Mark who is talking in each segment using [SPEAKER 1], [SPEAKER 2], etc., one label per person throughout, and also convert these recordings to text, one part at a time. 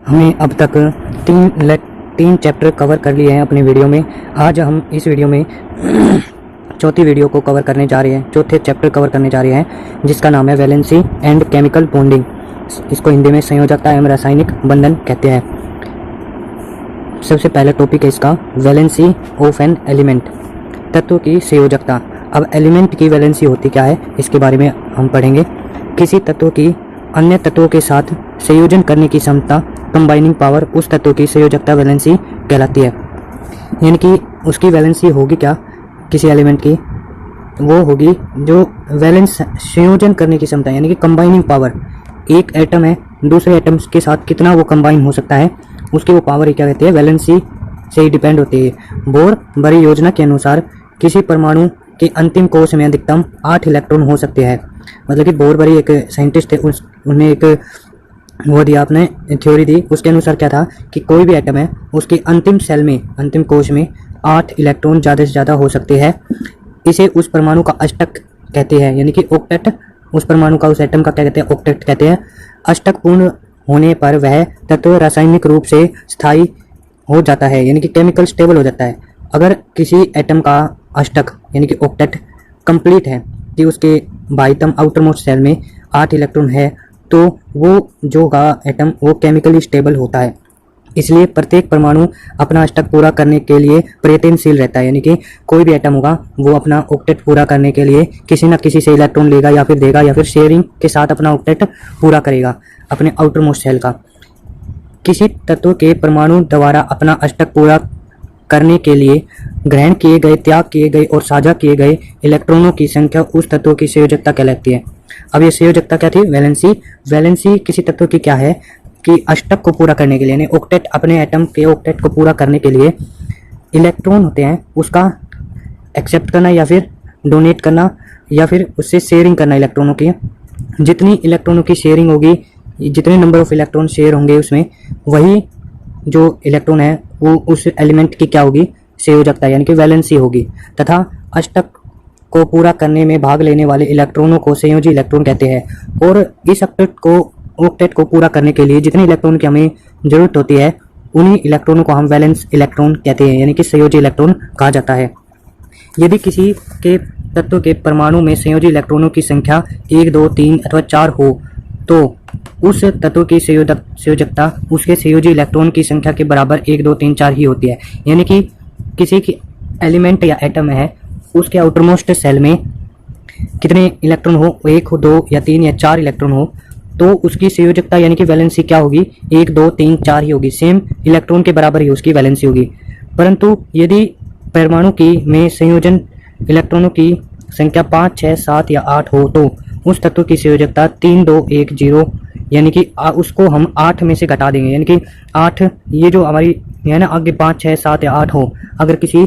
[SPEAKER 1] हमने अब तक तीन चैप्टर कवर कर लिए हैं अपनी वीडियो में। आज हम इस वीडियो में चौथी वीडियो को कवर करने जा रहे हैं, चौथे चैप्टर कवर करने जा रहे हैं, जिसका नाम है वैलेंसी एंड केमिकल बॉन्डिंग। इसको हिंदी में संयोजकता एवं रासायनिक बंधन कहते हैं। सबसे पहला टॉपिक है इसका वैलेंसी ऑफ एन एलिमेंट, तत्व की संयोजकता। अब एलिमेंट की वैलेंसी होती क्या है, इसके बारे में हम पढ़ेंगे। किसी तत्व की अन्य तत्वों के साथ संयोजन करने की क्षमता, कंबाइनिंग पावर, उस तत्व की संयोजकता वैलेंसी कहलाती है। यानी कि उसकी वैलेंसी होगी क्या, किसी एलिमेंट की, वो होगी जो वैलेंस संयोजन करने की क्षमता, यानी कि कंबाइनिंग पावर। एक एटम है, दूसरे एटम्स के साथ कितना वो कंबाइन हो सकता है, उसकी वो पावर क्या कहती है, वैलेंसी से ही डिपेंड होती है। बोर बड़ी योजना के अनुसार किसी परमाणु के अंतिम कोश में अधिकतम 8 इलेक्ट्रॉन हो सकते हैं। मतलब कि बोर बड़ी एक साइंटिस्ट थे, उन्हें एक वो दिया, आपने थ्योरी दी। उसके अनुसार क्या था कि कोई भी एटम है, उसके अंतिम सेल में, अंतिम कोश में 8 इलेक्ट्रॉन ज़्यादा से ज़्यादा हो सकते हैं। इसे उस परमाणु का अष्टक कहते हैं, यानी कि ऑक्टेट। उस परमाणु का, उस एटम का क्या कहते हैं, ऑक्टेट कहते हैं। अष्टक पूर्ण होने पर वह तत्व रासायनिक रूप से स्थायी हो जाता है, यानी कि केमिकल स्टेबल हो जाता है। अगर किसी एटम का अष्टक यानी कि ऑक्टेट कंप्लीट है, कि उसके बाह्यतम आउटर मोस्ट सेल में 8 इलेक्ट्रॉन है, तो वो जो का एटम वो केमिकली स्टेबल होता है। इसलिए प्रत्येक परमाणु अपना अष्टक पूरा करने के लिए प्रयत्नशील रहता है। यानी कि कोई भी एटम होगा वो अपना ऑक्टेट पूरा करने के लिए किसी न किसी से इलेक्ट्रॉन लेगा या फिर देगा, या फिर शेयरिंग के साथ अपना ऑक्टेट पूरा करेगा अपने आउटर मोस्ट सेल का। किसी तत्व के परमाणु द्वारा अपना अष्टक पूरा करने के लिए ग्रहण किए गए, त्याग किए गए और साझा किए गए इलेक्ट्रॉनों की संख्या उस तत्व की संयोजकता कहलाती है। अब ये संयोजकता क्या थी, वैलेंसी। वैलेंसी किसी तत्व की क्या है कि अष्टक को पूरा करने के लिए, यानी ऑक्टेट, अपने एटम के ऑक्टेट को पूरा करने के लिए इलेक्ट्रॉन होते हैं, उसका एक्सेप्ट करना या फिर डोनेट करना या फिर उससे शेयरिंग करना इलेक्ट्रॉनों की। जितनी इलेक्ट्रॉनों की शेयरिंग होगी, जितने नंबर ऑफ इलेक्ट्रॉन शेयर होंगे उसमें, वही जो इलेक्ट्रॉन है वो उस एलिमेंट की क्या होगी, संयोजकता यानी कि वैलेंसी होगी। तथा अष्टक को पूरा करने में भाग लेने वाले इलेक्ट्रॉनों को संयोजी इलेक्ट्रॉन कहते हैं। और इस ऑक्टेट को पूरा करने के लिए जितने इलेक्ट्रॉन की हमें जरूरत होती है, उन्हीं इलेक्ट्रॉनों को हम वैलेंस इलेक्ट्रॉन कहते हैं, यानी कि संयोजी इलेक्ट्रॉन कहा जाता है। यदि किसी के तत्व के परमाणु में संयोजी इलेक्ट्रॉनों की संख्या 1, 2, 3 अथवा 4 हो, तो उस तत्व की संयोजकता उसके संयोजी इलेक्ट्रॉन की संख्या के बराबर 1, 2, 3, 4 ही होती है। यानी कि किसी की एलिमेंट या एटम है, उसके आउटरमोस्ट सेल में कितने इलेक्ट्रॉन हो, 1 हो, 2 या 3 या 4 इलेक्ट्रॉन हो, तो उसकी संयोजकता यानी कि वैलेंसी क्या होगी, 1, 2, 3, 4 ही होगी। सेम इलेक्ट्रॉन के बराबर ही उसकी वैलेंसी होगी। परंतु यदि परमाणु की में संयोजन इलेक्ट्रॉनों की संख्या 5, 6, 7 या 8 हो, तो उस तत्व की संयोजकता 3, 2, 1, 0, यानी कि उसको हम 8 में से घटा देंगे। यानी कि 8, ये जो हमारी है ना, आगे 5, 6, 7 या 8 हो, अगर किसी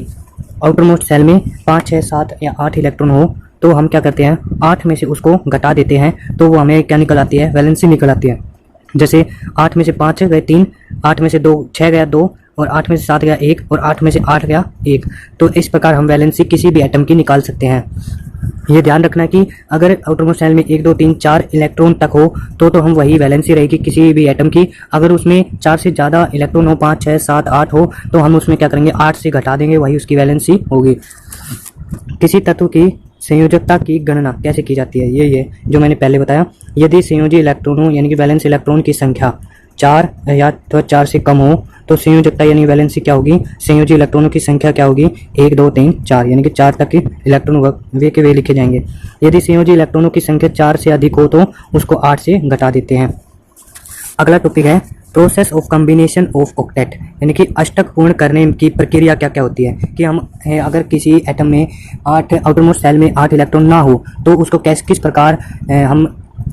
[SPEAKER 1] आउटरमोस्ट सेल में 5, 6, 7 या 8 इलेक्ट्रॉन हो, तो हम क्या करते हैं, 8 में से उसको घटा देते हैं, तो वो हमें क्या निकल आती है, वैलेंसी निकल आती है। जैसे 8 में से 5 गए 3, 8 में से 6 गया 2, और 8 में से 7 गया 1, और 8 में से 8 गया 1। तो इस प्रकार हम वैलेंसी किसी भी एटम की निकाल सकते हैं। ये ध्यान रखना कि अगर आउटरमोस्ट सेल में 1, 2, 3, 4 इलेक्ट्रॉन तक हो, तो हम वही वैलेंसी रहेगी किसी भी एटम की। अगर उसमें 4 से ज़्यादा इलेक्ट्रॉन हो, 5, 6, 7, 8 हो, तो हम उसमें क्या करेंगे, 8 से घटा देंगे, वही उसकी वैलेंसी होगी। किसी तत्व की संयोजकता की गणना कैसे की जाती है, ये जो मैंने पहले बताया। यदि संयोजी इलेक्ट्रॉनों यानी कि वैलेंस इलेक्ट्रॉन की संख्या 4 या तो 4 से कम हो, तो संयोजकता यानी वैलेंसी क्या होगी, संयोजी इलेक्ट्रॉनों की संख्या क्या होगी, 1, 2, 3, 4, यानी कि 4 तक के इलेक्ट्रॉन वे के वे लिखे जाएंगे। यदि संयोजी इलेक्ट्रॉनों की संख्या 4 से अधिक हो, तो उसको 8 से घटा देते हैं। अगला टॉपिक है process of combination of octet, यानी कि अष्टक पूर्ण करने की प्रक्रिया क्या क्या होती है। कि हम अगर किसी एटम में 8 आउटरमोस्ट सेल में 8 इलेक्ट्रॉन ना हो, तो उसको किस प्रकार हम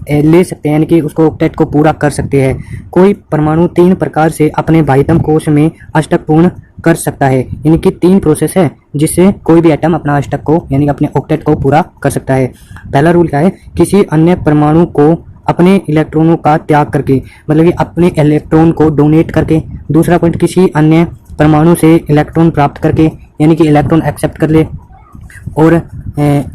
[SPEAKER 1] ले सकते हैं, यानी कि उसको ऑक्टेट को पूरा कर सकते हैं। कोई परमाणु 3 प्रकार से अपने बाह्यतम कोश में अष्टक पूर्ण कर सकता है। यानी कि 3 प्रोसेस है जिससे कोई भी एटम अपना अष्टक को यानी कि अपने ऑक्टेट को पूरा कर सकता है। पहला रूल क्या है, किसी अन्य परमाणु को अपने इलेक्ट्रॉनों का त्याग करके, मतलब कि अपने इलेक्ट्रॉन को डोनेट करके। दूसरा पॉइंट, किसी अन्य परमाणु से इलेक्ट्रॉन प्राप्त करके, यानी कि इलेक्ट्रॉन एक्सेप्ट कर ले। और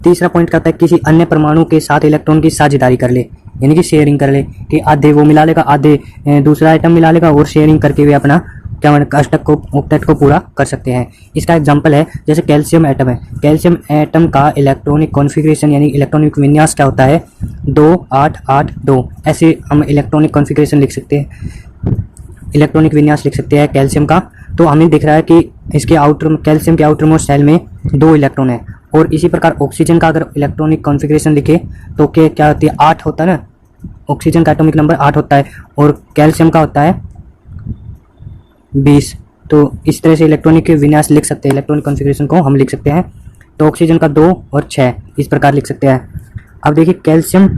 [SPEAKER 1] तीसरा पॉइंट कहता है किसी अन्य परमाणु के साथ इलेक्ट्रॉन की साझेदारी कर ले, यानी कि शेयरिंग कर ले, कि आधे वो मिला लेगा, आधे दूसरा आइटम मिला लेगा, और शेयरिंग करके भी अपना क्या अष्टक को ऑक्टेट को पूरा कर सकते हैं। इसका एग्जांपल है जैसे कैल्शियम एटम है। कैल्शियम एटम का इलेक्ट्रॉनिक कॉन्फ़िगरेशन यानी इलेक्ट्रॉनिक विन्यास क्या होता है, 2-8-8-2। ऐसे हम इलेक्ट्रॉनिक कॉन्फ़िगरेशन लिख सकते हैं, इलेक्ट्रॉनिक विन्यास लिख सकते हैं कैल्शियम का। तो हमें दिख रहा है कि इसके कैल्शियम के आउटर मोस्ट सेल में 2 इलेक्ट्रॉन है। और इसी प्रकार ऑक्सीजन का अगर इलेक्ट्रॉनिक कॉन्फ़िगरेशन लिखे तो क्या होती है, 8 होता है ना, ऑक्सीजन का एटॉमिक नंबर 8 होता है और कैल्शियम का होता है 20। तो इस तरह से इलेक्ट्रॉनिक विन्यास लिख सकते हैं, इलेक्ट्रॉनिक कॉन्फ़िगरेशन को हम लिख सकते हैं। तो ऑक्सीजन का 2 और 6 इस प्रकार लिख सकते हैं। अब देखिए कैल्शियम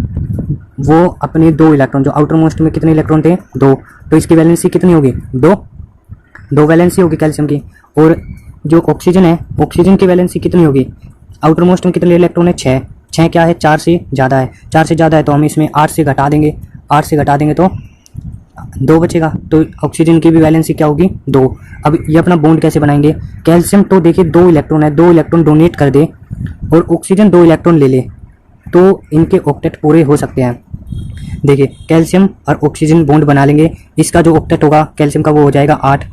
[SPEAKER 1] वो अपने 2 इलेक्ट्रॉन, जो आउटर मोस्ट में कितने इलेक्ट्रॉन थे, 2, तो इसकी वैलेंसी कितनी होगी, 2 वैलेंसी होगी कैल्शियम की। और जो ऑक्सीजन है, ऑक्सीजन की वैलेंसी कितनी होगी, आउटर मोस्ट में कितने इलेक्ट्रॉन है, 6 क्या है, 4 से ज़्यादा है, 4 से ज़्यादा है तो हम इसमें 8 से घटा देंगे, 8 से घटा देंगे तो 2 बचेगा। तो ऑक्सीजन की भी वैलेंसी क्या होगी, 2। अब ये अपना बॉन्ड कैसे बनाएंगे, कैल्शियम तो देखिए 2 इलेक्ट्रॉन है, 2 इलेक्ट्रॉन डोनेट कर दे और ऑक्सीजन 2 इलेक्ट्रॉन ले ले तो इनके ऑक्टेट पूरे हो सकते हैं। देखिए कैल्शियम और ऑक्सीजन बॉन्ड बना लेंगे, इसका जो ऑक्टेट होगा कैल्शियम का वो हो जाएगा 8।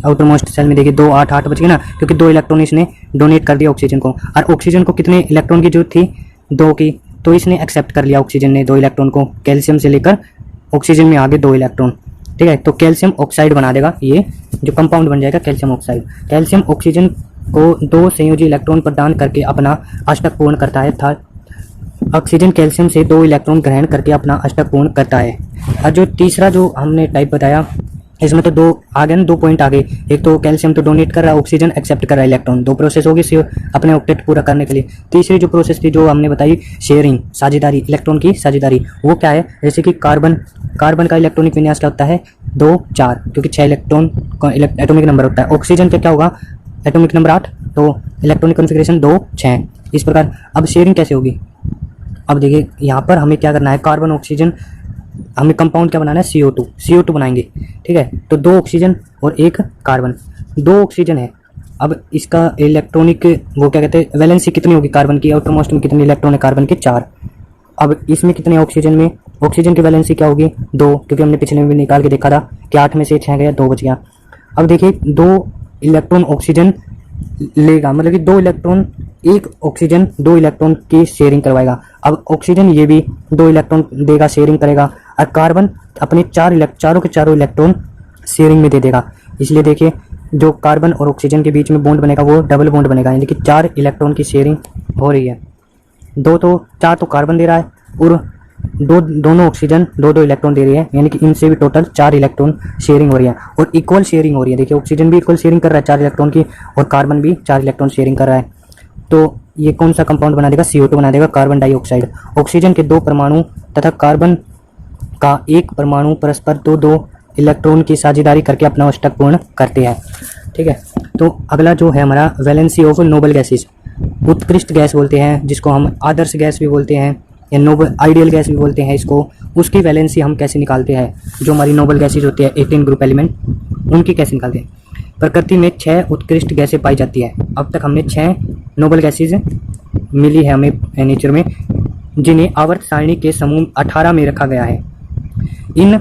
[SPEAKER 1] आउटर मोस्ट सेल में देखिए 2 8 8 बच गए ना, क्योंकि 2 इलेक्ट्रॉन इसने डोनेट कर दिया ऑक्सीजन को। और ऑक्सीजन को कितने इलेक्ट्रॉन की जरूरत थी, 2 की, तो इसने एक्सेप्ट कर लिया ऑक्सीजन ने 2 इलेक्ट्रॉन को, कैल्शियम से लेकर ऑक्सीजन में आगे 2 इलेक्ट्रॉन, ठीक है। तो कैल्शियम ऑक्साइड बना देगा, ये जो कंपाउंड बन जाएगा कैल्शियम ऑक्साइड। कैल्शियम ऑक्सीजन को 2 संयोजी इलेक्ट्रॉन प्रदान करके अपना अष्टक पूर्ण करता है, था ऑक्सीजन कैल्शियम से 2 इलेक्ट्रॉन ग्रहण करके अपना अष्टक पूर्ण करता है। और जो तीसरा जो हमने टाइप बताया, इसमें तो 2 आ गए ना, 2 पॉइंट आ गए। एक तो कैल्शियम तो डोनेट कर रहा है, ऑक्सीजन एक्सेप्ट कर रहा है इलेक्ट्रॉन, 2 प्रोसेस होगी अपने ऑक्टेट पूरा करने के लिए। तीसरी जो प्रोसेस थी जो हमने बताई, शेयरिंग, साझेदारी, इलेक्ट्रॉन की साझेदारी, वो क्या है, जैसे कि कार्बन का इलेक्ट्रॉनिक विन्यास क्या होता है, 2 4, क्योंकि 6 इलेक्ट्रॉन का एटॉमिक नंबर होता है। ऑक्सीजन का क्या होगा, एटॉमिक नंबर 8, तो इलेक्ट्रॉनिक कॉन्फ़िगरेशन 2 6 इस प्रकार। अब शेयरिंग कैसे होगी, अब देखिए यहाँ पर हमें क्या करना है, कार्बन ऑक्सीजन, हमें कंपाउंड क्या बनाना है, CO2 बनाएंगे, ठीक है। तो 2 ऑक्सीजन और 1 कार्बन, 2 ऑक्सीजन है। अब इसका इलेक्ट्रॉनिक वो क्या कहते हैं, वैलेंसी कितनी होगी कार्बन की, आउटर मोस्ट में कितने इलेक्ट्रॉन है कार्बन के, 4। अब इसमें कितने ऑक्सीजन में, ऑक्सीजन की वैलेंसी क्या होगी, 2, क्योंकि हमने पिछले में निकाल के देखा था कि 8 में से 6 गया, 2 बच गया। अब देखिए 2 इलेक्ट्रॉन ऑक्सीजन लेगा, मतलब कि 2 इलेक्ट्रॉन, 1 ऑक्सीजन 2 इलेक्ट्रॉन की शेयरिंग करवाएगा। अब ऑक्सीजन ये भी 2 इलेक्ट्रॉन देगा, शेयरिंग करेगा, और कार्बन अपने चारों के चारों इलेक्ट्रॉन शेयरिंग में दे देगा। इसलिए देखिए जो कार्बन और ऑक्सीजन के बीच में बॉन्ड बनेगा वो डबल बॉन्ड बनेगा, यानी कि 4 इलेक्ट्रॉन की शेयरिंग हो रही है। 4 तो कार्बन दे रहा है और दोनों ऑक्सीजन 2 इलेक्ट्रॉन दे रही है, यानी कि इनसे भी टोटल 4 इलेक्ट्रॉन शेयरिंग हो रही है और इक्वल शेयरिंग हो रही है। देखिए ऑक्सीजन भी इक्वल शेयरिंग कर रहा है 4 इलेक्ट्रॉन की, और कार्बन भी 4 इलेक्ट्रॉन शेयरिंग कर रहा है। तो ये कौन सा कंपाउंड बना देगा, CO2 बना देगा, कार्बन डाइऑक्साइड। ऑक्सीजन के 2 परमाणु तथा कार्बन का 1 परमाणु परस्पर 2 इलेक्ट्रॉन की साझेदारी करके अपना अष्टक पूर्ण करते हैं, ठीक है। तो अगला जो है हमारा वैलेंसी ऑफ नोबल गैसेस, उत्कृष्ट गैस बोलते हैं जिसको हम आदर्श गैस भी बोलते हैं या नोबल आइडियल गैस भी बोलते हैं इसको। उसकी वैलेंसी हम कैसे निकालते हैं, जो हमारी नोबल गैसेज होती है 18 ग्रुप एलिमेंट, उनकी कैसे निकालते हैं। प्रकृति में 6 उत्कृष्ट गैसें पाई जाती है। अब तक हमने 6 नोबल गैसेज मिली है हमें नेचर में, जिन्हें आवर्त सारणी के समूह 18 में रखा गया है। इन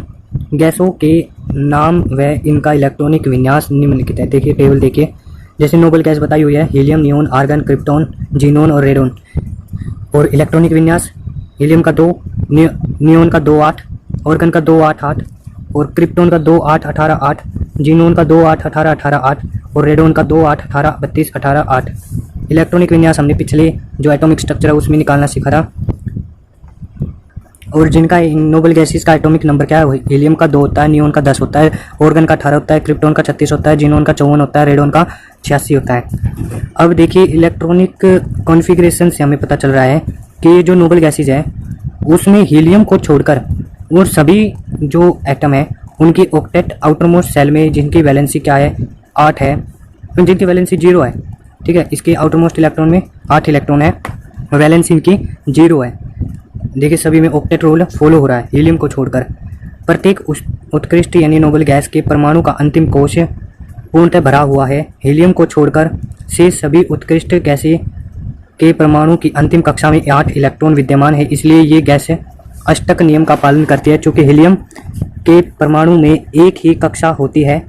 [SPEAKER 1] गैसों के नाम व इनका इलेक्ट्रॉनिक विन्यास निम्नलिखित है। देखिए टेबल देखिए, जैसे नोबल गैस बताई हुई है, helium, neon, argon, krypton, xenon और रेडोन। और इलेक्ट्रॉनिक विन्यास, हीलियम का 2, नियोन का 2 8, आर्गन का 2 8 8, और क्रिप्टॉन का 2 8 18 8, जीनोन का 2 8 18 18 8, और रेडोन का 2 8 18 32 18 8। इलेक्ट्रॉनिक विन्यास हमने पिछले जो एटॉमिक स्ट्रक्चर है उसमें निकालना सीखा था। और जिनका नोबल गैसेस का एटॉमिक नंबर क्या है, हीलियम का 2 होता है, नियोन का 10 होता है, आर्गन का 18 होता है, क्रिप्टॉन का 36 होता है, जीनोन का 54 होता है, रेडोन का 86 होता है। अब देखिए इलेक्ट्रॉनिक कॉन्फ़िगरेशन से हमें पता चल रहा है कि ये जो नोबल गैसेज है उसमें हीलियम को छोड़कर और सभी जो एटम है उनकी ऑक्टेट आउटर मोस्ट सेल में जिनकी वैलेंसी क्या है 8 है, जिनकी वैलेंसी 0 है, ठीक है। इसके आउटर मोस्ट इलेक्ट्रॉन में 8 इलेक्ट्रॉन है, वैलेंसी इनकी 0 है। देखिए सभी में ऑक्टेट रूल फॉलो हो रहा है हीलियम को छोड़कर। प्रत्येक उत्कृष्ट यानी नोबल गैस के परमाणु का अंतिम कोश पूर्णतः भरा हुआ है। हीलियम को छोड़कर से सभी उत्कृष्ट गैसें के परमाणु की अंतिम कक्षा में 8 इलेक्ट्रॉन विद्यमान है, इसलिए ये गैस अष्टक नियम का पालन करती है। चूँकि हीलियम के परमाणु में एक ही कक्षा होती है,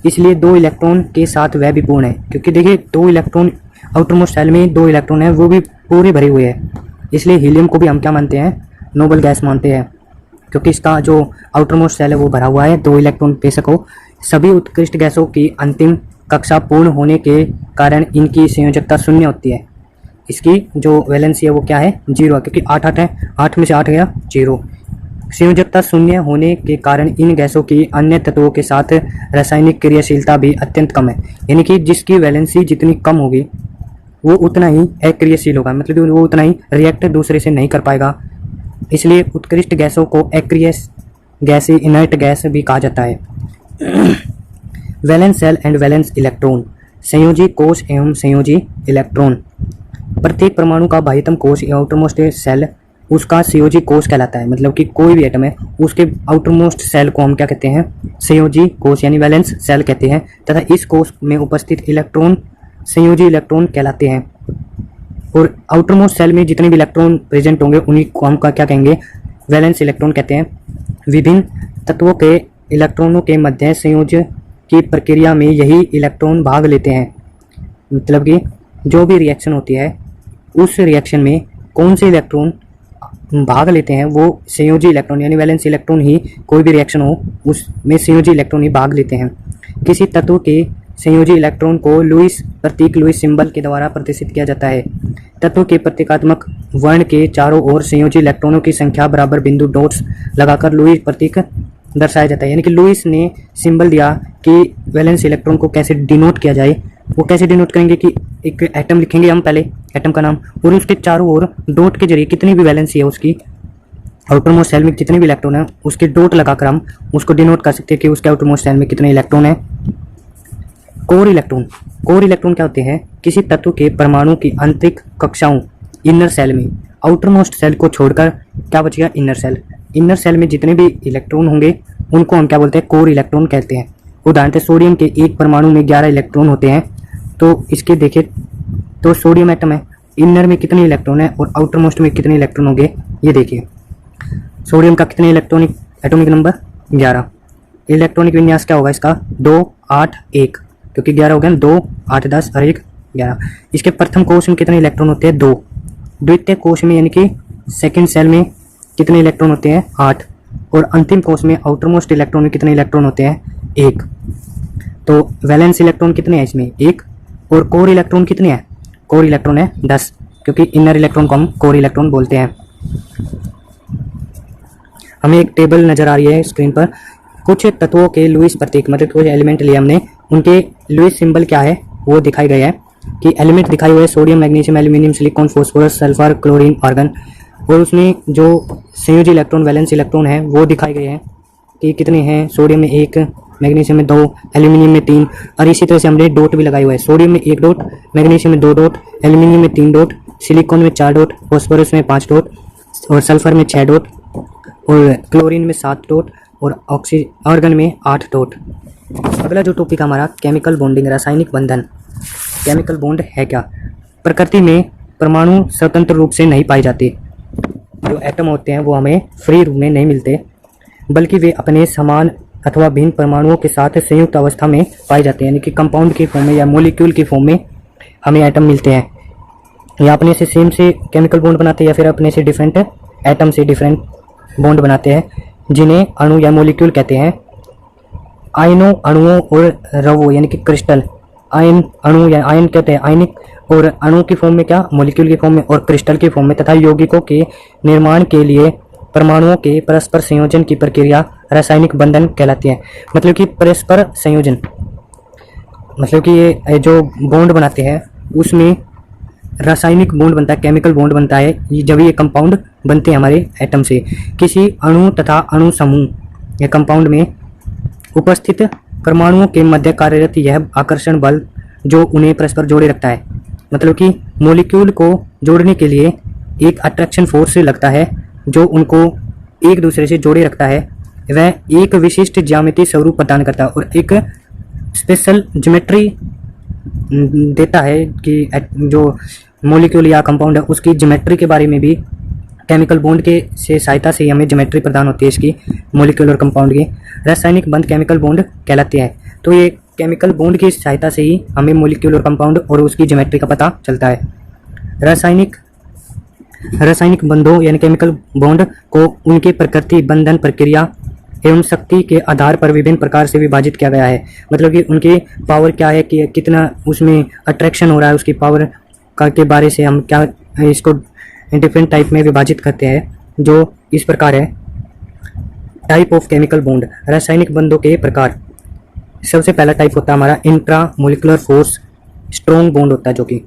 [SPEAKER 1] इसलिए 2 इलेक्ट्रॉन के साथ वह भी पूर्ण है। क्योंकि देखिए 2 इलेक्ट्रॉन आउटर मोस्ट सेल में 2 इलेक्ट्रॉन है, वो भी पूरे भरे हुए हैं, इसलिए हीलियम को भी हम क्या मानते हैं, नोबल गैस मानते हैं। क्योंकि इसका जो आउटर मोस्ट सेल है वो भरा हुआ है, 2 इलेक्ट्रॉन बेशक हो। सभी उत्कृष्ट गैसों की अंतिम कक्षा पूर्ण होने के कारण इनकी संयोजकता शून्य होती है। इसकी जो वैलेंसी है वो क्या है, 0 है, क्योंकि 8 है, 8 में से 8 गया 0। संयोजकता शून्य होने के कारण इन गैसों की अन्य तत्वों के साथ रासायनिक क्रियाशीलता भी अत्यंत कम है। यानी कि जिसकी वैलेंसी जितनी कम होगी वो उतना ही अक्रियशील होगा, मतलब वो उतना ही रिएक्ट दूसरे से नहीं कर पाएगा। इसलिए उत्कृष्ट गैसों को एक्रियस गैस, इनर्ट गैस भी कहा जाता है। Valence shell and valence electron, संयोजी कोश एवं संयोजी इलेक्ट्रॉन। प्रत्येक परमाणु का बाह्यतम कोश या आउटरमोस्ट सेल उसका संयोजी कोश कहलाता है। मतलब कि कोई भी एटम है उसके आउटरमोस्ट सेल को हम क्या कहते हैं, संयोजी कोश यानी वैलेंस सेल कहते हैं, तथा इस कोश में उपस्थित इलेक्ट्रॉन संयोजी इलेक्ट्रॉन कहलाते हैं। और आउटरमोस्ट सेल में जितने भी इलेक्ट्रॉन प्रेजेंट होंगे उन्हीं को हम क्या कहेंगे, वैलेंस इलेक्ट्रॉन कहते हैं। विभिन्न तत्वों के इलेक्ट्रॉनों के मध्य संयोज की प्रक्रिया में यही इलेक्ट्रॉन भाग लेते हैं। मतलब कि जो भी रिएक्शन होती है उस रिएक्शन में कौन से इलेक्ट्रॉन भाग लेते हैं, वो संयोजी इलेक्ट्रॉन यानी वैलेंस इलेक्ट्रॉन ही, कोई भी रिएक्शन हो उसमें संयोजी इलेक्ट्रॉन ही भाग लेते हैं। किसी तत्व के संयोजी इलेक्ट्रॉन को लुईस प्रतीक, लुईस सिंबल के द्वारा प्रदर्शित किया जाता है। तत्व के प्रतीकात्मक वर्ण के चारों ओर संयोजी इलेक्ट्रॉनों की संख्या बराबर बिंदु डॉट्स लगाकर लुईस प्रतीक दर्शाया जाता है। यानी कि लुईस ने सिंबल दिया कि वैलेंस इलेक्ट्रॉन को कैसे डिनोट किया जाए। वो कैसे डिनोट करेंगे कि एक एटम लिखेंगे हम पहले, एटम का नाम, और उसके चारों ओर डॉट के जरिए कितनी भी वैलेंसी है उसकी, आउटरमोस्ट सेल में जितने भी इलेक्ट्रॉन है उसके डॉट लगाकर हम उसको डिनोट कर सकते हैं कि उसके आउटरमोस्ट सेल में कितने इलेक्ट्रॉन है। कोर इलेक्ट्रॉन, कोर इलेक्ट्रॉन क्या होते हैं, किसी तत्व के परमाणु की आंतरिक कक्षाओं इनर सेल में, आउटरमोस्ट सेल को छोड़कर क्या बचेगा, इनर सेल। इनर सेल में जितने भी इलेक्ट्रॉन होंगे उनको हम क्या बोलते हैं, कोर इलेक्ट्रॉन कहते हैं। उदाहरण सोडियम के एक परमाणु में 11 इलेक्ट्रॉन होते हैं। तो इसके देखें तो सोडियम एटम है, इनर में कितने इलेक्ट्रॉन है और आउटर मोस्ट में कितने इलेक्ट्रॉन होंगे, ये देखिए। सोडियम का कितने इलेक्ट्रॉनिक एटॉमिक नंबर 11। इलेक्ट्रॉनिक विन्यास क्या होगा इसका, 2 8 1, क्योंकि 11 हो गया, 2 8 10 और 1 11। इसके प्रथम कोश में कितने इलेक्ट्रॉन होते हैं, 2। द्वितीय कोश में यानी कि सेकेंड सेल में कितने इलेक्ट्रॉन होते हैं, 8। और अंतिम कोश में आउटर मोस्ट इलेक्ट्रॉन में कितने इलेक्ट्रॉन होते हैं, 1। तो वैलेंस इलेक्ट्रॉन कितने हैं इसमें, 1। और कोर इलेक्ट्रॉन कितने हैं, कोर इलेक्ट्रॉन है 10, क्योंकि इनर इलेक्ट्रॉन को हम कोर इलेक्ट्रॉन बोलते हैं। हमें एक टेबल नजर आ रही है स्क्रीन पर, कुछ तत्वों के लुईस प्रतीक, मतलब कुछ एलिमेंट लिए हमने, उनके लुईस सिंबल क्या है वो दिखाई गए हैं कि एलिमेंट दिखाए हुए sodium, magnesium, aluminium, silicon, phosphorus, sulphur, chlorine, argon. और उसमें जो संयोजी इलेक्ट्रॉन, वैलेंस इलेक्ट्रॉन है वो दिखाए गए हैं कि कितने हैं, सोडियम में 1, मैग्नीशियम में 2, एल्यूमिनियम में 3। और इसी तरह से हमने डॉट भी लगाए हुए हैं, सोडियम में 1 डॉट, मैग्नीशियम में 2 डॉट, एल्यूमिनियम में 3 डॉट, सिलिकॉन में 4 डॉट, फॉस्फोरस में 5 डॉट, और सल्फर में 6 डॉट, और क्लोरीन में 7 डॉट, और आर्गन में 8 डॉट। अगला जो टॉपिक हमारा केमिकल बॉन्डिंग, रासायनिक बंधन। केमिकल बॉन्ड है क्या, प्रकृति में परमाणु स्वतंत्र रूप से नहीं पाए जाते। जो एटम होते हैं वो हमें फ्री रूप में नहीं मिलते, बल्कि वे अपने समान अथवा भिन्न परमाणुओं के साथ संयुक्त अवस्था में पाए जाते हैं। यानी कि कंपाउंड की फॉर्म में या मॉलिक्यूल की फॉर्म में हमें एटम मिलते हैं। या अपने से सेम से केमिकल बॉन्ड बनाते हैं या फिर अपने से डिफरेंट एटम से डिफरेंट बॉन्ड बनाते हैं, जिन्हें अणु या मॉलिक्यूल कहते हैं। आयनों, अणुओं और रवों यानी कि क्रिस्टल, आयन अणु या आयन कहते हैं आयनिक, और अणु की फॉर्म में क्या, मॉलिक्यूल की फॉर्म में, और क्रिस्टल की फॉर्म में, तथा यौगिकों के निर्माण के लिए परमाणुओं के परस्पर संयोजन की प्रक्रिया रासायनिक बंधन कहलाती है। मतलब कि परस्पर संयोजन, मतलब कि ये जो बॉन्ड बनाते हैं उसमें रासायनिक बॉन्ड बनता है, केमिकल बॉन्ड बनता है जब ये कंपाउंड बनते हैं हमारे एटम से। किसी अणु तथा अणु समूह या कंपाउंड में उपस्थित परमाणुओं के मध्य कार्यरत यह आकर्षण बल जो उन्हें परस्पर जोड़े रखता है। मतलब कि मॉलिक्यूल को जोड़ने के लिए एक अट्रैक्शन फोर्स लगता है जो उनको एक दूसरे से जोड़े रखता है। वह एक विशिष्ट ज्यामितीय स्वरूप प्रदान करता है और एक स्पेशल ज्योमेट्री देता है कि जो मॉलिक्यूल या कंपाउंड है उसकी ज्योमेट्री के बारे में भी केमिकल बॉन्ड के से सहायता से ही हमें ज्योमेट्री प्रदान होती है इसकी, मॉलिक्यूलर कंपाउंड की। रासायनिक बंध केमिकल बॉन्ड कहलाती है। तो ये केमिकल बॉन्ड की सहायता से ही हमें मॉलिक्यूलर कंपाउंड और उसकी ज्योमेट्री का पता चलता है। रासायनिक बंधों यानी केमिकल बॉन्ड को उनके प्रकृति, बंधन प्रक्रिया एवं शक्ति के आधार पर विभिन्न प्रकार से विभाजित किया गया है। मतलब कि उनकी पावर क्या है, कि कितना उसमें अट्रैक्शन हो रहा है, उसकी पावर का के बारे से हम क्या इसको डिफरेंट टाइप में विभाजित करते हैं, जो इस प्रकार है। टाइप ऑफ केमिकल बॉन्ड, रासायनिक बंधों के प्रकार। सबसे पहला टाइप होता है हमारा intra molecular force strong bond होता है, जो कि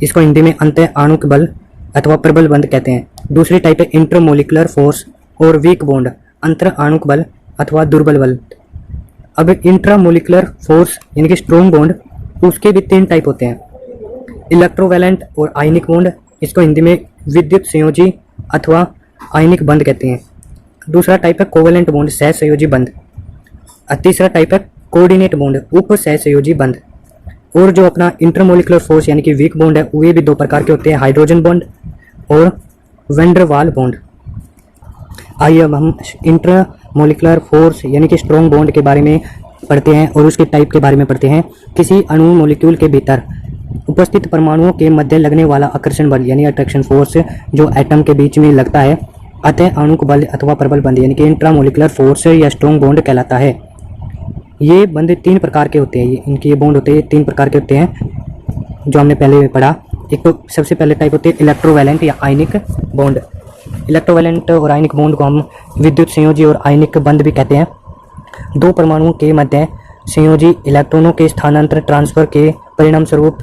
[SPEAKER 1] इसको हिंदी में अंत आणुक बल अथवा प्रबल बंध कहते हैं। दूसरी टाइप है इंटर मोलिकुलर फोर्स और वीक बॉन्ड, अंतर आणुक बल अथवा दुर्बल बल। अब इंट्रा मोलिकुलर फोर्स यानी कि स्ट्रॉन्ग बॉन्ड, उसके भी 3 टाइप होते हैं, इलेक्ट्रोवैलेंट और आयनिक बॉन्ड, इसको हिंदी में विद्युत संयोजी अथवा आयनिक बंध कहते हैं। दूसरा टाइप है कोवेलेंट बॉन्ड, सहसंयोजी बंध। तीसरा टाइप है कोऑर्डिनेट बॉन्ड, उप सहसंयोजी बंध। और जो अपना इंटरमोलिकुलर फोर्स यानी कि वीक बॉन्ड है, वे भी 2 प्रकार के होते हैं, हाइड्रोजन बॉन्ड और वेंडरवाल बॉन्ड। आइए अब हम इंटरमोलिकुलर फोर्स यानी कि स्ट्रॉन्ग बॉन्ड के बारे में पढ़ते हैं और उसके टाइप के बारे में पढ़ते हैं। किसी अणु मॉलिक्यूल के भीतर उपस्थित परमाणुओं के मध्य लगने वाला आकर्षण बल यानी अट्रैक्शन फोर्स जो एटम के बीच में लगता है, अतः आणुक बल अथवा प्रबल बंध यानी कि इंट्रामोलिकुलर फोर्स या स्ट्रॉन्ग बॉन्ड कहलाता है। ये बंध 3 प्रकार के होते हैं, इनके ये बॉन्ड होते हैं 3 प्रकार के होते हैं जो हमने पहले पढ़ा। एक तो सबसे पहले टाइप होते हैं इलेक्ट्रोवैलेंट या आयनिक बॉन्ड। इलेक्ट्रोवैलेंट और आयनिक बॉन्ड को हम विद्युत संयोजी और आयनिक बंध भी कहते हैं। 2 परमाणुओं के मध्य संयोजी इलेक्ट्रॉनों के स्थानांतर ट्रांसफर के परिणाम स्वरूप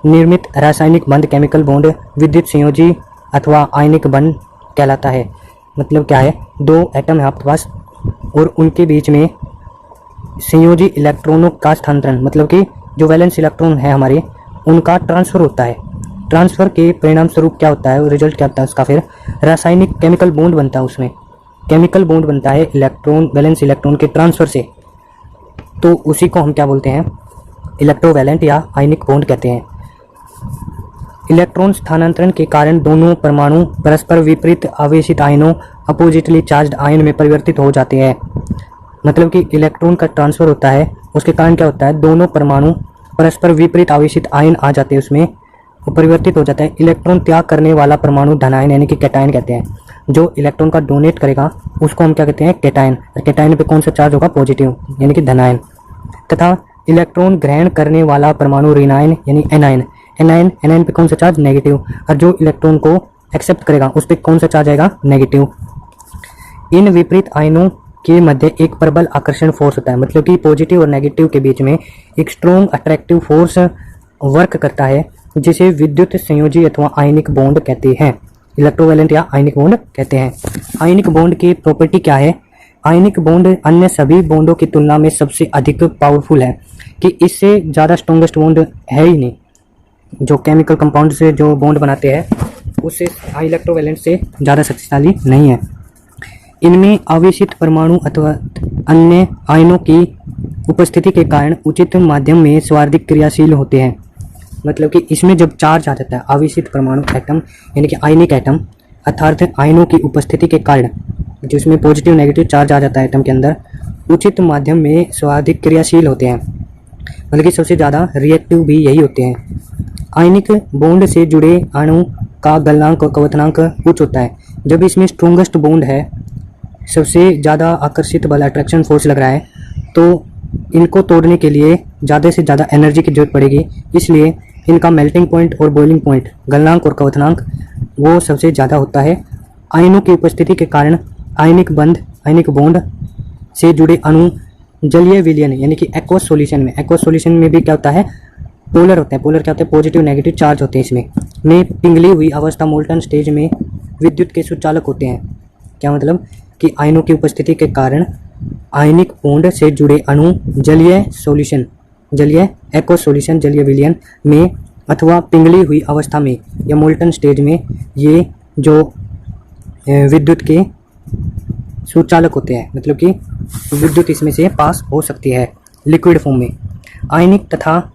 [SPEAKER 1] निर्मित रासायनिक बंध केमिकल बॉन्ड विद्युत संयोजी अथवा आयनिक बंध कहलाता है। मतलब क्या है, 2 एटम है आपके पास और उनके बीच में संयोजी इलेक्ट्रॉनों का स्थानांतरण, मतलब कि जो वैलेंस इलेक्ट्रॉन है हमारे, उनका ट्रांसफर होता है। ट्रांसफर के परिणाम स्वरूप क्या होता है, रिजल्ट क्या होता है उसका, फिर रासायनिक केमिकल बॉन्ड बनता है। उसमें केमिकल बॉन्ड बनता है इलेक्ट्रॉन, वैलेंस इलेक्ट्रॉन के ट्रांसफर से। तो उसी को हम क्या बोलते हैं, इलेक्ट्रोवैलेंट या आयनिक बॉन्ड कहते हैं। इलेक्ट्रॉन स्थानांतरण के कारण दोनों परमाणु परस्पर विपरीत आवेशित आयनों, अपोजिटली चार्ज्ड आयन में परिवर्तित हो जाते हैं। मतलब कि इलेक्ट्रॉन का ट्रांसफर होता है, उसके कारण क्या होता है, दोनों परमाणु परस्पर विपरीत आवेशित आयन आ जाते हैं, उसमें वो परिवर्तित हो जाता है। इलेक्ट्रॉन त्याग करने वाला परमाणु धनायन यानी कि कैटायन कहते हैं। जो इलेक्ट्रॉन का डोनेट करेगा उसको हम क्या कहते हैं, कैटायन। और कैटायन पे कौन सा चार्ज होगा, पॉजिटिव यानी कि धनायन। तथा इलेक्ट्रॉन ग्रहण करने वाला परमाणु ऋणायन यानी एनायन। एनायन पे कौन सा चार्ज, नेगेटिव। और जो इलेक्ट्रॉन को एक्सेप्ट करेगा उस पर कौन सा चार्ज आएगा, नेगेटिव। इन विपरीत आयनों के मध्य एक प्रबल आकर्षण फोर्स होता है। मतलब कि पॉजिटिव और नेगेटिव के बीच में एक स्ट्रॉन्ग अट्रैक्टिव फोर्स वर्क करता है, जिसे विद्युत संयोजी अथवा आयनिक बॉन्ड कहते हैं, इलेक्ट्रोवैलेंट या आयनिक बॉन्ड कहते हैं। आयनिक बॉन्ड की प्रॉपर्टी क्या है, आयनिक बॉन्ड अन्य सभी बॉन्डों की तुलना में सबसे अधिक पावरफुल है, कि इससे ज़्यादा स्ट्रॉन्गेस्ट बॉन्ड है ही नहीं। जो केमिकल कंपाउंड से जो बॉन्ड बनाते हैं उससे इलेक्ट्रोवैलेंट से ज़्यादा शक्तिशाली नहीं है। इनमें आवेशित परमाणु अथवा अन्य आयनों की उपस्थिति के कारण उचित माध्यम में स्वार्थिक क्रियाशील होते हैं। मतलब कि इसमें जब चार्ज आ जाता है, आवेशित परमाणु एटम यानी कि आयनिक एटम, अर्थात आयनों की उपस्थिति के कारण जिसमें पॉजिटिव नेगेटिव चार्ज आ जाता है एटम के अंदर, उचित माध्यम में स्वार्थिक क्रियाशील होते हैं। मतलब कि सबसे ज़्यादा रिएक्टिव भी यही होते हैं। आयनिक बॉन्ड से जुड़े अणु का गलनांक और क्वथनांक उच्च होता है। जब इसमें स्ट्रोंगेस्ट बॉन्ड है, सबसे ज़्यादा आकर्षित बल अट्रैक्शन फोर्स लग रहा है, तो इनको तोड़ने के लिए ज़्यादा से ज़्यादा एनर्जी की जरूरत पड़ेगी। इसलिए इनका मेल्टिंग पॉइंट और बॉइलिंग पॉइंट, गलनांक और क्वथनांक, वो सबसे ज़्यादा होता है। आयनों की उपस्थिति के कारण आयनिक बॉन्ड से जुड़े अणु जलीय विलयन यानी कि एक्वस सॉल्यूशन में भी क्या होता है, पोलर होते हैं। पोलर क्या होते हैं, पॉजिटिव नेगेटिव चार्ज होते हैं। इसमें पिघली हुई अवस्था मोल्टन स्टेज में विद्युत के सुचालक होते हैं। क्या मतलब कि आयनों की उपस्थिति के कारण आयनिक बॉन्ड से जुड़े अणु जलीय एक्वस सॉल्यूशन, जलीय विलयन में अथवा पिघली हुई अवस्था में या मोल्टन स्टेज में ये जो विद्युत के सुचालक होते हैं। मतलब कि विद्युत इसमें से पास हो सकती है लिक्विड फॉर्म में। आयनिक तथा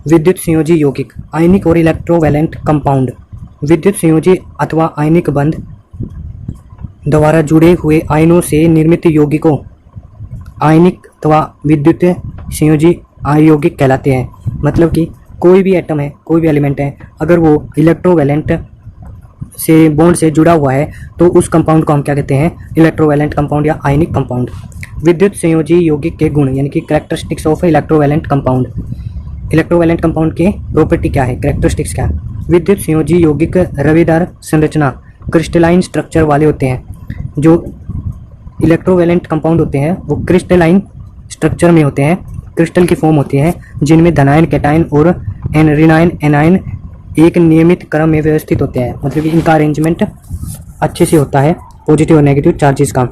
[SPEAKER 1] विद्युत संयोजी यौगिक, आयनिक और इलेक्ट्रोवैलेंट कंपाउंड विद्युत संयोजी अथवा आयनिक बंध द्वारा जुड़े हुए आयनों से निर्मित यौगिकों आयनिक अथवा विद्युत संयोजी यौगिक कहलाते हैं। मतलब कि कोई भी एटम है, कोई भी एलिमेंट है, अगर वो इलेक्ट्रोवैलेंट से बॉन्ड से जुड़ा हुआ है तो उस कंपाउंड को हम क्या कहते हैं? इलेक्ट्रोवैलेंट कंपाउंड या आयनिक कंपाउंड। विद्युत संयोजी यौगिक के गुण यानी कि characteristics of electrovalent compound. Electrovalent compound के प्रॉपर्टी क्या है, कैरेक्टरिस्टिक्स क्या है? विद्युत संयोजी यौगिक रवेदार संरचना क्रिस्टलाइन स्ट्रक्चर वाले होते हैं। जो इलेक्ट्रोवैलेंट कंपाउंड होते हैं वो क्रिस्टलाइन स्ट्रक्चर में होते हैं, क्रिस्टल की फॉर्म होती है, जिनमें धनायन, कैटायन और ऋणायन, एनायन एक नियमित क्रम में व्यवस्थित होते हैं। मतलब कि इनका अरेंजमेंट अच्छे से होता है पॉजिटिव और नेगेटिव चार्जेस का।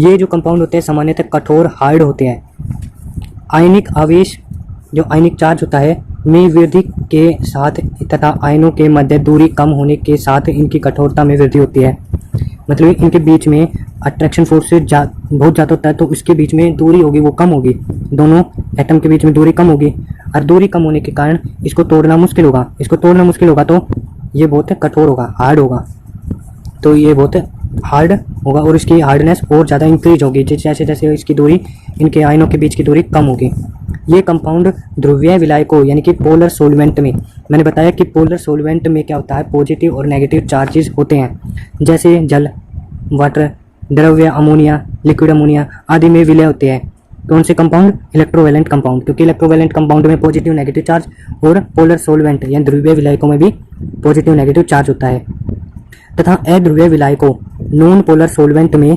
[SPEAKER 1] ये जो कंपाउंड होते हैं सामान्यतः कठोर हार्ड होते हैं। आयनिक आवेश जो आयनिक चार्ज होता है में वृद्धि के साथ तथा आयनों के मध्य दूरी कम होने के साथ इनकी कठोरता में वृद्धि होती है। मतलब इनके बीच में अट्रैक्शन फोर्स से बहुत ज़्यादा होता है, तो इसके बीच में दूरी होगी वो कम होगी, दोनों एटम के बीच में दूरी कम होगी, और दूरी कम होने के कारण इसको तोड़ना मुश्किल होगा। इसको तोड़ना मुश्किल होगा तो ये बहुत कठोर होगा, हार्ड होगा, तो ये बहुत हार्ड होगा और इसकी हार्डनेस और ज़्यादा इंक्रीज होगी जैसे जैसे इसकी दूरी, इनके आयनों के बीच की दूरी कम होगी। ये कंपाउंड ध्रुवीय विलायकों यानी कि पोलर सोलवेंट में, मैंने बताया कि पोलर सोलवेंट में क्या होता है, पॉजिटिव और नेगेटिव चार्जेस होते हैं, जैसे जल, वाटर, द्रव्य अमोनिया, लिक्विड अमोनिया आदि में विलय होते हैं। कौन से कंपाउंड? इलेक्ट्रोवैलेंट कंपाउंड, क्योंकि इलेक्ट्रोवैलेंट कंपाउंड में पॉजिटिव नेगेटिव चार्ज और पोलर सोलवेंट या ध्रुवीय विलायकों में भी पॉजिटिव नेगेटिव चार्ज होता है। तथा अध्रुवीय विलायकों नॉन पोलर सोलवेंट में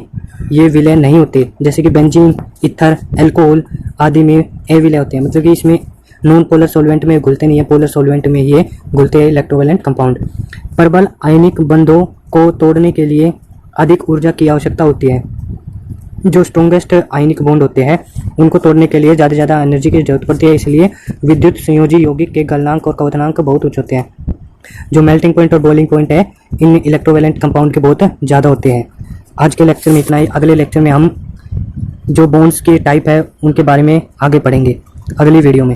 [SPEAKER 1] ये विलय नहीं होते, जैसे कि बेंजीन, ईथर, अल्कोहल आदि में अविलय होते हैं। मतलब कि इसमें नॉन पोलर सोलवेंट में घुलते नहीं है, पोलर सोलवेंट में ये घुलते हैं इलेक्ट्रोवैलेंट कंपाउंड। प्रबल आयनिक बंधों को तोड़ने के लिए अधिक ऊर्जा की आवश्यकता होती है। जो स्ट्रॉन्गेस्ट आयनिक बॉन्ड होते हैं उनको तोड़ने के लिए ज़्यादा से ज़्यादा एनर्जी की जरूरत पड़ती है, इसलिए विद्युत संयोजी यौगिक के गलनांक और क्वथनांक बहुत उच्च होते हैं। जो मेल्टिंग पॉइंट और बॉइलिंग पॉइंट है इन इलेक्ट्रोवैलेंट कंपाउंड के बहुत ज़्यादा होते हैं। आज के लेक्चर में इतना ही। अगले लेक्चर में हम जो बॉन्ड्स के टाइप है उनके बारे में आगे पढ़ेंगे अगली वीडियो में।